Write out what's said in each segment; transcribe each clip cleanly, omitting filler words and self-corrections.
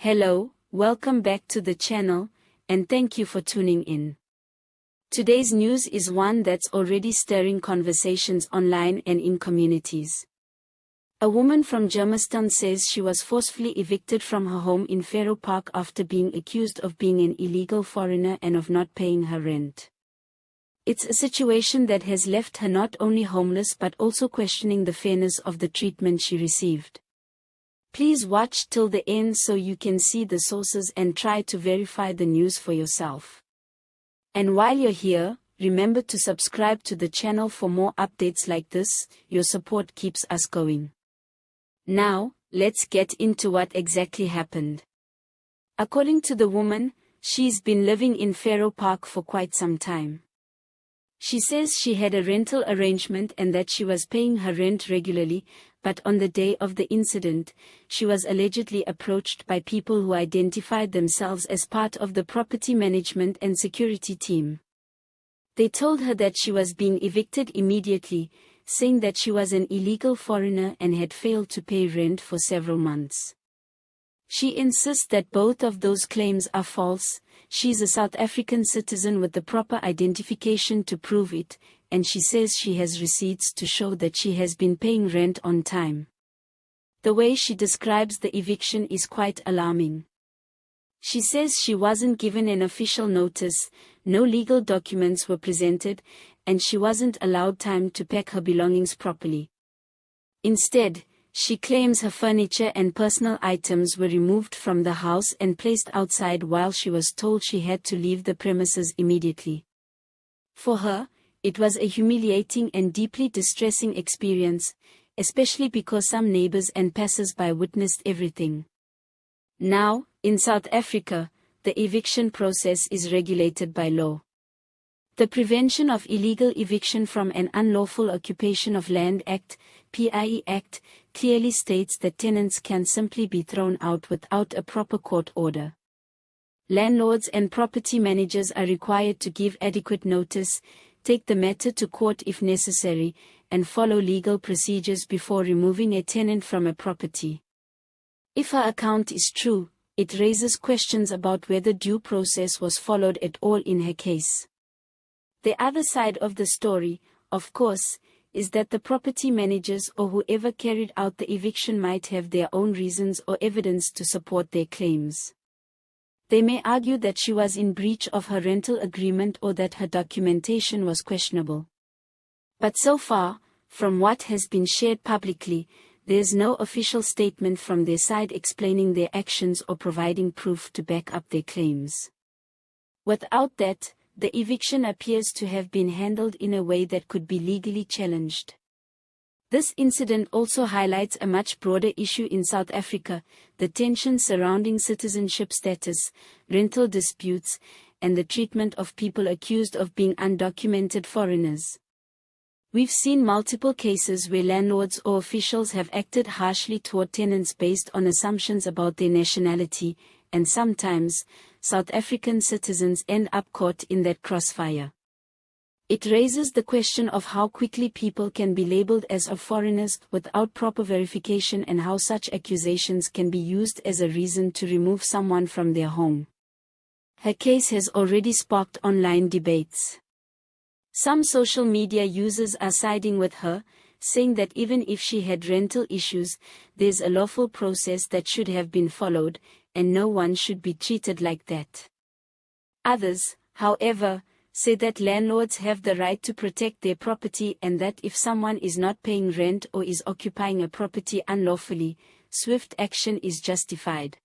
Hello, welcome back to the channel, and thank you for tuning in. Today's news is one that's already stirring conversations online and in communities. A woman from Germiston says she was forcefully evicted from her home in Pharaoh Park after being accused of being an illegal foreigner and of not paying her rent. It's a situation that has left her not only homeless but also questioning the fairness of the treatment she received. Please watch till the end so you can see the sources and try to verify the news for yourself. And while you're here, remember to subscribe to the channel for more updates like this. Your support keeps us going. Now, let's get into what exactly happened. According to the woman, she's been living in Pharaoh Park for quite some time. She says she had a rental arrangement and that she was paying her rent regularly, but on the day of the incident, she was allegedly approached by people who identified themselves as part of the property management and security team. They told her that she was being evicted immediately, saying that she was an illegal foreigner and had failed to pay rent for several months. She insists that both of those claims are false. She's a South African citizen with the proper identification to prove it, and she says she has receipts to show that she has been paying rent on time. The way she describes the eviction is quite alarming. She says she wasn't given an official notice, no legal documents were presented, and she wasn't allowed time to pack her belongings properly. Instead, she claims her furniture and personal items were removed from the house and placed outside while she was told she had to leave the premises immediately. For her, it was a humiliating and deeply distressing experience, especially because some neighbors and passers-by witnessed everything. Now, in South Africa, the eviction process is regulated by law. The Prevention of Illegal Eviction from an Unlawful Occupation of Land Act, PIE Act, clearly states that tenants can simply be thrown out without a proper court order. Landlords and property managers are required to give adequate notice, take the matter to court if necessary, and follow legal procedures before removing a tenant from a property. If her account is true, it raises questions about whether due process was followed at all in her case. The other side of the story, of course, is that the property managers or whoever carried out the eviction might have their own reasons or evidence to support their claims. They may argue that she was in breach of her rental agreement or that her documentation was questionable. But so far, from what has been shared publicly, there's no official statement from their side explaining their actions or providing proof to back up their claims. Without that, the eviction appears to have been handled in a way that could be legally challenged. This incident also highlights a much broader issue in South Africa, the tension surrounding citizenship status, rental disputes, and the treatment of people accused of being undocumented foreigners. We've seen multiple cases where landlords or officials have acted harshly toward tenants based on assumptions about their nationality, and sometimes, South African citizens end up caught in that crossfire. It raises the question of how quickly people can be labeled as foreigners without proper verification and how such accusations can be used as a reason to remove someone from their home. Her case has already sparked online debates. Some social media users are siding with her, saying that even if she had rental issues, there's a lawful process that should have been followed, and no one should be treated like that. Others, however, say that landlords have the right to protect their property and that if someone is not paying rent or is occupying a property unlawfully, swift action is justified.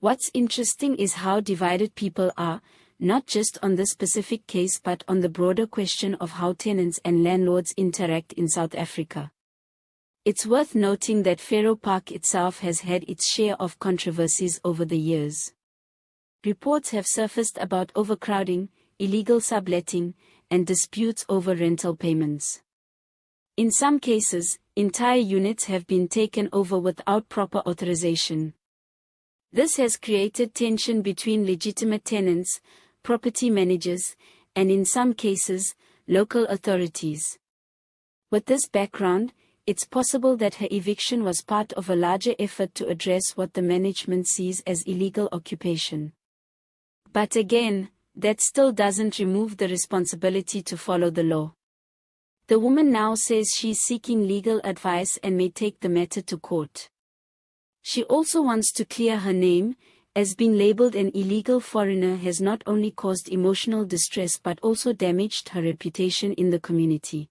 What's interesting is how divided people are, not just on this specific case but on the broader question of how tenants and landlords interact in South Africa. It's worth noting that Pharaoh Park itself has had its share of controversies over the years. Reports have surfaced about overcrowding, illegal subletting, and disputes over rental payments. In some cases, entire units have been taken over without proper authorization. This has created tension between legitimate tenants, property managers, and in some cases, local authorities. With this background, it's possible that her eviction was part of a larger effort to address what the management sees as illegal occupation. But again, that still doesn't remove the responsibility to follow the law. The woman now says she's seeking legal advice and may take the matter to court. She also wants to clear her name, as being labeled an illegal foreigner has not only caused emotional distress but also damaged her reputation in the community.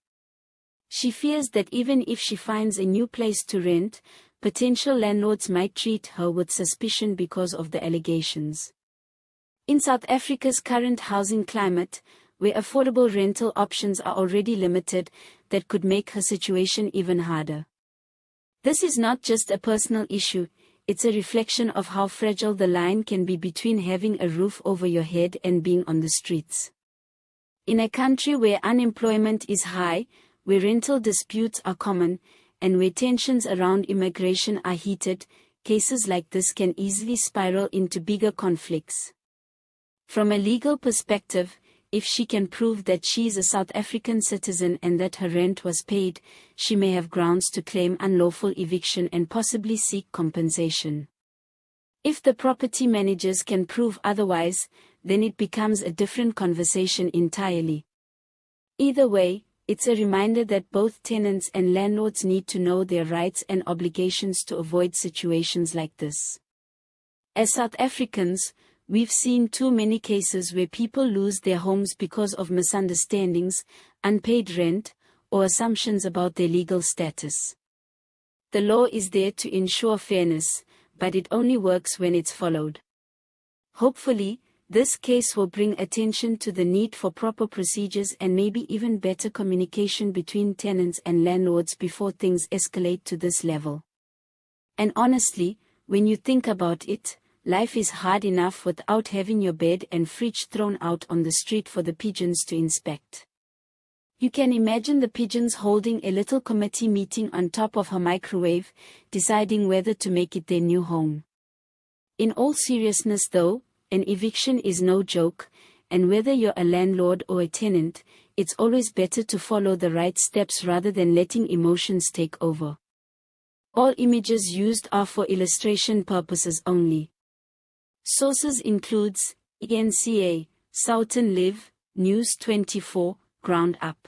She fears that even if she finds a new place to rent, potential landlords might treat her with suspicion because of the allegations. In South Africa's current housing climate, where affordable rental options are already limited, that could make her situation even harder. This is not just a personal issue, it's a reflection of how fragile the line can be between having a roof over your head and being on the streets. In a country where unemployment is high, where rental disputes are common, and where tensions around immigration are heated, cases like this can easily spiral into bigger conflicts. From a legal perspective, if she can prove that she is a South African citizen and that her rent was paid, she may have grounds to claim unlawful eviction and possibly seek compensation. If the property managers can prove otherwise, then it becomes a different conversation entirely. Either way, it's a reminder that both tenants and landlords need to know their rights and obligations to avoid situations like this. As South Africans, we've seen too many cases where people lose their homes because of misunderstandings, unpaid rent, or assumptions about their legal status. The law is there to ensure fairness, but it only works when it's followed. Hopefully, this case will bring attention to the need for proper procedures and maybe even better communication between tenants and landlords before things escalate to this level. And honestly, when you think about it, life is hard enough without having your bed and fridge thrown out on the street for the pigeons to inspect. You can imagine the pigeons holding a little committee meeting on top of her microwave, deciding whether to make it their new home. In all seriousness though, an eviction is no joke, and whether you're a landlord or a tenant, it's always better to follow the right steps rather than letting emotions take over. All images used are for illustration purposes only. Sources includes ENCA, Southern Live, News 24, Ground Up.